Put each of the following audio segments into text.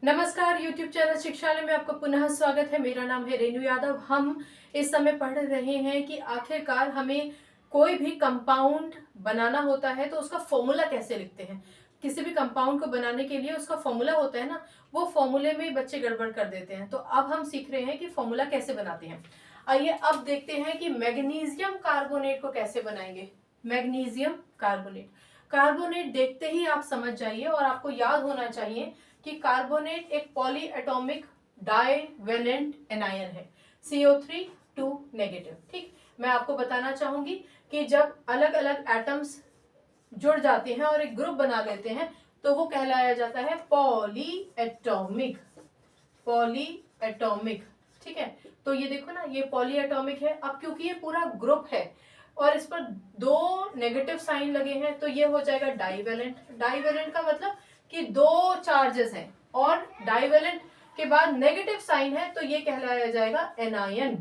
नमस्कार YouTube channel शिक्षालय में आपका पुनः स्वागत है। मेरा नाम है रेणु यादव। हम इस समय पढ़ रहे हैं कि आखिरकार हमें कोई भी कंपाउंड बनाना होता है तो उसका फॉर्मूला कैसे लिखते हैं। किसी भी कंपाउंड को बनाने के लिए उसका फॉर्मूला होता है ना, वो फॉर्मूले में बच्चे गड़बड़ कर देते हैं। तो अब हम सीख रहे हैं कि फॉर्मूला कैसे बनाते हैं। आइए अब देखते हैं कि मैग्नीशियम कार्बोनेट को कैसे बनाएंगे। मैग्नीशियम कार्बोनेट कार्बोनेट देखते ही आप समझ जाइए और आपको याद होना चाहिए कि कार्बोनेट एक पॉली एटॉमिक डाइवेलेंट एनायन है, CO3 2 नेगेटिव। ठीक, मैं आपको बताना चाहूंगी कि जब अलग अलग एटम्स जुड़ जाते हैं और एक ग्रुप बना लेते हैं तो वो कहलाया जाता है पॉली एटॉमिक। पॉली एटॉमिक, ठीक है। तो ये देखो ना, ये पॉली एटॉमिक है। अब क्योंकि ये पूरा ग्रुप है और इस पर दो नेगेटिव साइन लगे हैं तो ये हो जाएगा डाइवेलेंट। डाइवेलेंट का मतलब कि दो चार्जेस हैं और डाइवेलेंट के बाद नेगेटिव साइन है तो ये कहलाया जाएगा एनायन।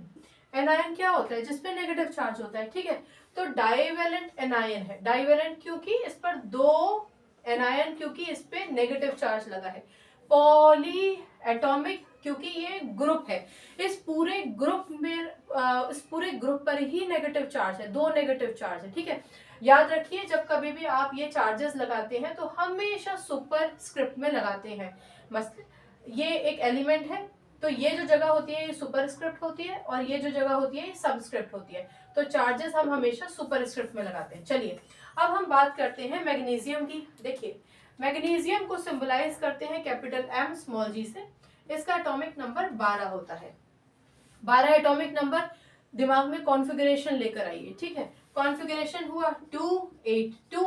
एनायन क्या होता है? जिसपे नेगेटिव चार्ज होता है, ठीक है। तो डाइवेलेंट एनायन है। डाइवेलेंट क्योंकि इस पर दो, एनायन क्योंकि इस पे नेगेटिव चार्ज लगा है। पॉली एटॉमिक क्योंकि ये ग्रुप है। इस पूरे ग्रुप में इस पूरे ग्रुप पर ही नेगेटिव चार्ज है, दो नेगेटिव चार्ज है, ठीक है। याद रखिए, जब कभी भी आप ये चार्जेस लगाते हैं तो हमेशा सुपर स्क्रिप्ट में लगाते हैं। मतलब ये एक एलिमेंट है तो ये जो जगह होती है ये सुपर स्क्रिप्ट होती है और ये जो जगह होती है ये सबस्क्रिप्ट होती है। तो चार्जेस हम हमेशा सुपर स्क्रिप्ट में लगाते हैं। चलिए अब हम बात करते हैं मैग्नीशियम की। देखिए, मैग्नीशियम को सिंबलाइज करते हैं कैपिटल M स्मॉल g से। इसका एटॉमिक नंबर 12 होता है। 12 एटॉमिक नंबर दिमाग में कॉन्फ़िगरेशन लेकर आइए, ठीक है। कॉन्फ़िगरेशन हुआ 282।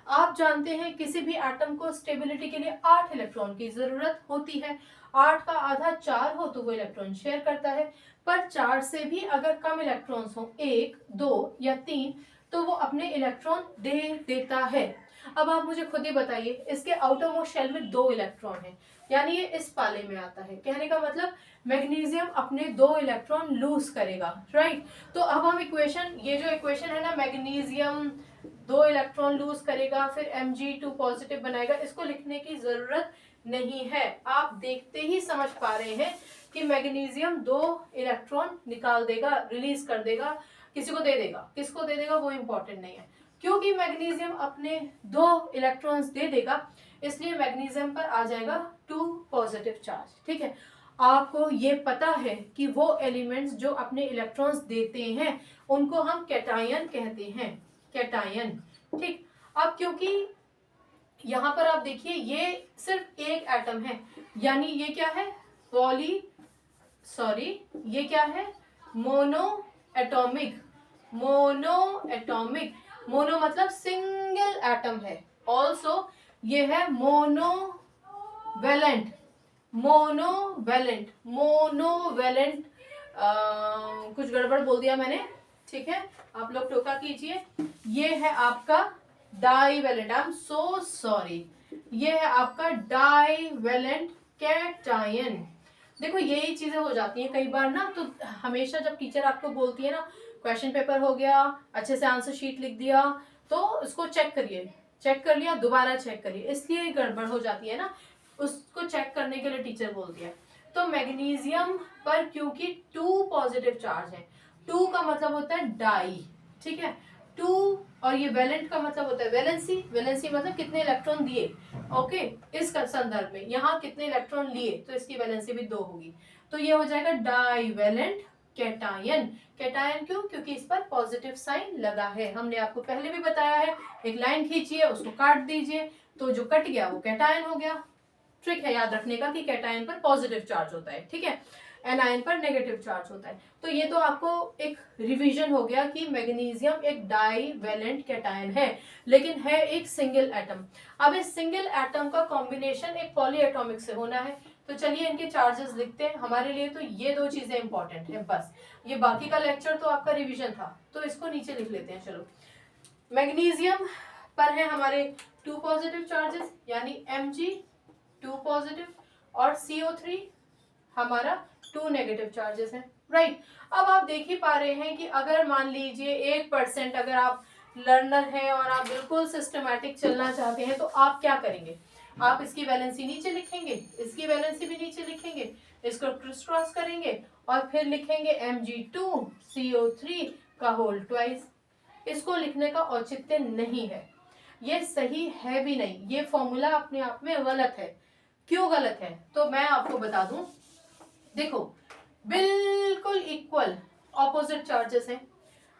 आप जानते हैं किसी भी एटम को स्टेबिलिटी के लिए 8 इलेक्ट्रॉन की जरूरत होती है। 8 का आधा 4 हो तो वो इलेक्ट्रॉन शेयर करता है, पर 4 से भी अगर कम इलेक्ट्रॉन्स हो, 1 2 या 3, तो वो अपने इलेक्ट्रॉन दे देता है। अब आप मुझे खुद ही बताइए, इसके आउटर मोस्ट शेल में 2 इलेक्ट्रॉन है, यानी ये इस पाले में आता है। कहने का मतलब मैग्नीशियम अपने 2 इलेक्ट्रॉन लूज करेगा, राइट। तो अब हम इक्वेशन, ये जो इक्वेशन है ना, मैग्नीशियम 2 इलेक्ट्रॉन लूज करेगा फिर Mg2 पॉजिटिव बनाएगा, इसको लिखने की जरूरत नहीं है। आप देखते ही समझ पा रहे हैं कि मैग्नीशियम 2 इलेक्ट्रॉन निकाल देगा, रिलीज कर देगा, किसी को दे देगा। किसको दे देगा वो इंपॉर्टेंट नहीं है, क्योंकि मैग्नीशियम अपने 2 इलेक्ट्रॉन्स दे देगा इसलिए मैग्नीशियम पर आ जाएगा 2 पॉजिटिव चार्ज, ठीक है। आपको ये पता है कि वो एलिमेंट्स जो अपने इलेक्ट्रॉन्स देते हैं उनको हम कैटायन कहते हैं, कैटायन, ठीक। अब क्योंकि यहाँ पर आप देखिए ये सिर्फ एक एटम है, यानी ये क्या है? ये क्या है? Mono atomic. Mono atomic, mono मतलब सिंगल एटम है। ऑल्सो ये है मोनोवेलेंट। मोनोवेलेंट कुछ गड़बड़ बोल दिया मैंने, ठीक है, आप लोग टोका कीजिए। ये है आपका divalent, I am so sorry, ये है आपका डाइवेलेंट कैटायन। देखो यही चीजें हो जाती हैं कई बार ना, तो हमेशा जब टीचर आपको बोलती है ना, क्वेश्चन पेपर हो गया, अच्छे से आंसर शीट लिख दिया, तो इसको चेक करिए, चेक कर लिया दोबारा चेक करिए, इसलिए गड़बड़ हो जाती है ना, उसको चेक करने के लिए टीचर बोलती है। तो मैग्नीशियम पर क्योंकि 2 पॉजिटिव चार्ज है, 2 का मतलब होता है डाई, ठीक है, 2, और ये वैलेंट का मतलब होता है वैलेंसी। वैलेंसी मतलब कितने इलेक्ट्रॉन दिए, ओके। इस संदर्भ में यहाँ कितने इलेक्ट्रॉन लिए तो इसकी वैलेंसी भी 2 होगी, तो ये हो जाएगा डाइवेलेंट कैटायन। कैटायन क्यों? क्योंकि इस पर पॉजिटिव साइन लगा है। हमने आपको पहले भी बताया है, एक लाइन खींचिए, उसको काट दीजिए, तो जो कट गया वो कैटायन हो गया। ट्रिक है याद रखने का कि कैटायन पर पॉजिटिव चार्ज होता है, ठीक है, एनायन पर नेगेटिव चार्ज होता है। तो ये तो आपको एक रिवीजन हो गया कि मैग्नीशियम एक डाइवेलेंट कैटायन है, लेकिन है एक सिंगल एटम। अब इस सिंगल एटम का कॉम्बिनेशन एक पॉली एटॉमिक से होना है, तो चलिए इनके चार्जेस लिखते हैं। हमारे लिए तो ये 2 चीजें इंपॉर्टेंट है बस, ये बाकी का लेक्चर तो आपका रिविजन था, तो इसको नीचे लिख लेते हैं। चलो, मैग्नीशियम पर है हमारे 2 पॉजिटिव चार्जेस, यानी Mg2 पॉजिटिव और CO3 हमारा 2 नेगेटिव चार्जेस हैं, राइट। अब आप देख ही पा रहे हैं कि अगर मान लीजिए 1% अगर आप लर्नर हैं और आप बिल्कुल सिस्टमैटिक चलना चाहते हैं तो आप क्या करेंगे? आप इसकी वैलेंसी नीचे लिखेंगे, इसकी वैलेंसी भी नीचे लिखेंगे, इसको क्रिस क्रॉस करेंगे और फिर लिखेंगे Mg2CO3 का होल ट्वाइस। इसको लिखने का औचित्य नहीं है, ये सही है भी नहीं, ये फॉर्मूला अपने आप में गलत है। क्यों गलत है तो मैं आपको बता दूं। देखो, बिल्कुल इक्वल ऑपोजिट चार्जेस हैं,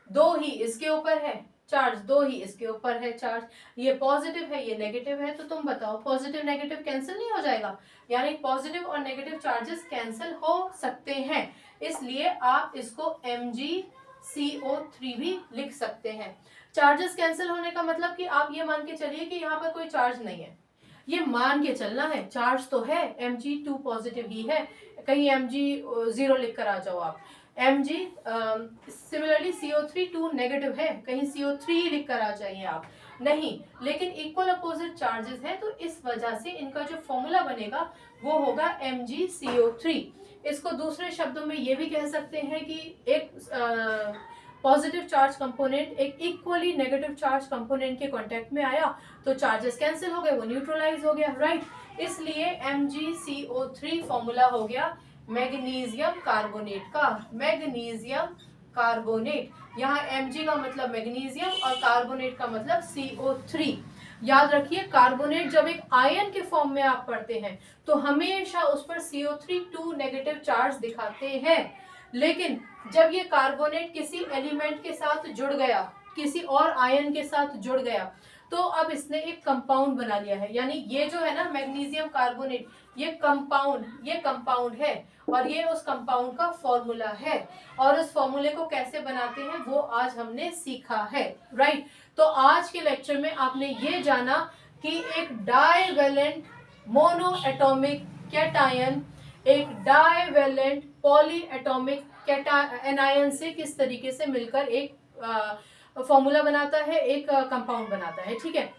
दो ही इसके ऊपर है चार्ज, दो ही इसके ऊपर है चार्ज, ये पॉजिटिव है ये नेगेटिव है, तो तुम बताओ पॉजिटिव नेगेटिव कैंसिल नहीं हो जाएगा? यानी पॉजिटिव और नेगेटिव चार्जेस कैंसिल हो सकते हैं, इसलिए आप इसको MgCO3 भी लिख सकते हैं। चार्जेस कैंसिल होने का मतलब कि आप ये मान के चलिए कि यहाँ पर कोई चार्ज नहीं है, ये मान के चलना है। चार्ज तो है, Mg2 पॉजिटिव ही है, कहीं Mg0 लिख कर आ जाओ आप। Mg सिमिलरली CO3 2 नेगेटिव है, कहीं CO3 लिख कर आ जाइए आप, नहीं, लेकिन इक्वल अपोजिट चार्जेस हैं, तो इस वजह से इनका जो फॉर्मूला बनेगा वो होगा MgCO3। इसको दूसरे शब्दों में ये भी कह सकते हैं कि एक पॉजिटिव चार्ज कंपोनेंट एक इक्वली नेगेटिव चार्ज कंपोनेंट के कांटेक्ट में आया तो चार्जेस कैंसिल हो गए, वो न्यूट्रलाइज हो गया, राइट। इसलिए MgCO3 फॉर्मूला हो गया मैग्नीशियम कार्बोनेट का, मैग्नीशियम कार्बोनेट। यहाँ Mg का मतलब मैग्नीशियम और कार्बोनेट का मतलब CO3। याद रखिए, कार्बोनेट जब एक आयन के फॉर्म में आप पढ़ते हैं तो हमेशा उस पर CO3 2 नेगेटिव चार्ज दिखाते हैं, लेकिन जब ये कार्बोनेट किसी एलिमेंट के साथ जुड़ गया, किसी और आयन के साथ जुड़ गया, तो अब इसने एक कंपाउंड बना लिया है। यानी ये जो है ना मैग्नीशियम कार्बोनेट, ये कंपाउंड है और ये उस कंपाउंड का फॉर्मूला है, और उस फॉर्मूले को कैसे बनाते हैं वो आज हमने सीखा है, राइट। तो आज के लेक्चर में आपने ये जाना कि एक डाइवैलेंट मोनो एटॉमिक कैटायन एक डाइवैलेंट पॉली एटॉमिक एनायन से किस तरीके से मिलकर एक फॉर्मूला बनाता है, एक कंपाउंड बनाता है, ठीक है।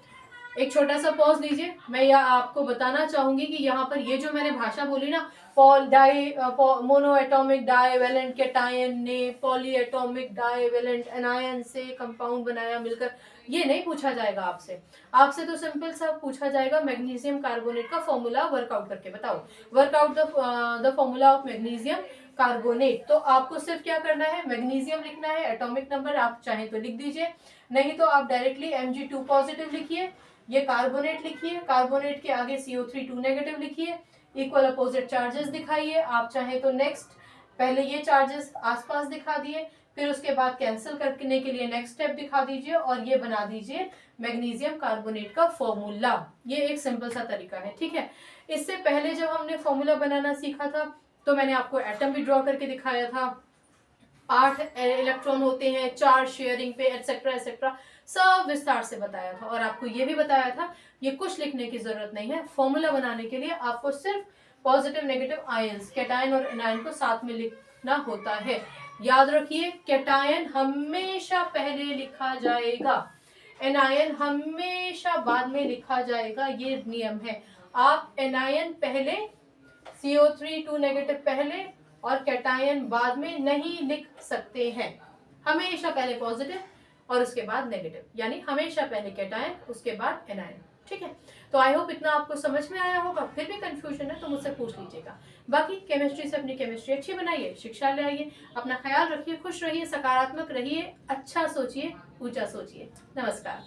एक छोटा सा पॉज लीजिए, मैं यह आपको बताना चाहूंगी कि यहाँ पर ये जो मैंने भाषा बोली ना, मोनो एटॉमिक डाइवैलेंट कैटायन ने पॉली एटॉमिक डाइवैलेंट एनायन से कंपाउंड बनाया मिलकर, ये नहीं पूछा जाएगा आपसे। आपसे तो सिंपल सा पूछा जाएगा मैग्नीशियम कार्बोनेट का फॉर्मूला वर्कआउट करके बताओ, workout the formula of magnesium carbonate. तो आपको सिर्फ क्या करना है, मैग्नीशियम लिखना है, एटॉमिक नंबर आप चाहें तो लिख दीजिए, नहीं तो आप डायरेक्टली Mg2 पॉजिटिव लिखिए, ये कार्बोनेट लिखिए, कार्बोनेट के आगे CO3 2 नेगेटिव लिखिए, इक्वल अपोजिट चार्जेस दिखाइए। आप चाहें तो नेक्स्ट पहले ये चार्जेस आसपास दिखा दिए, फिर उसके बाद कैंसिल करने के लिए नेक्स्ट स्टेप दिखा दीजिए और ये बना दीजिए मैग्नीशियम कार्बोनेट का फॉर्मूला। ये एक सिंपल सा तरीका है, ठीक है। इससे पहले जब हमने फॉर्मूला बनाना सीखा था तो मैंने आपको एटम भी ड्रॉ करके दिखाया था, 8 इलेक्ट्रॉन होते हैं, 4 शेयरिंग पे, एटसेट्रा एटसेट्रा, सब विस्तार से बताया था। और आपको ये भी बताया था ये कुछ लिखने की जरूरत नहीं है, फॉर्मूला बनाने के लिए आपको सिर्फ पॉजिटिव नेगेटिव आयंस कैटायन और एनायन को साथ में लिखना होता है। याद रखिए, कैटायन हमेशा पहले लिखा जाएगा, एनायन हमेशा बाद में लिखा जाएगा, ये नियम है। आप एनायन पहले, CO3 2 नेगेटिव पहले और कैटायन बाद में नहीं लिख सकते हैं, हमेशा पहले पॉजिटिव और उसके बाद नेगेटिव, यानी हमेशा पहले कैटायन उसके बाद एनायन, ठीक है। तो आई होप इतना आपको समझ में आया होगा, फिर भी कंफ्यूजन है तो मुझसे पूछ लीजिएगा। बाकी केमिस्ट्री से अपनी केमिस्ट्री अच्छी बनाइए, शिक्षा ले आइए, अपना ख्याल रखिए, खुश रहिए, सकारात्मक रहिए, अच्छा सोचिए, ऊंचा सोचिए। नमस्कार।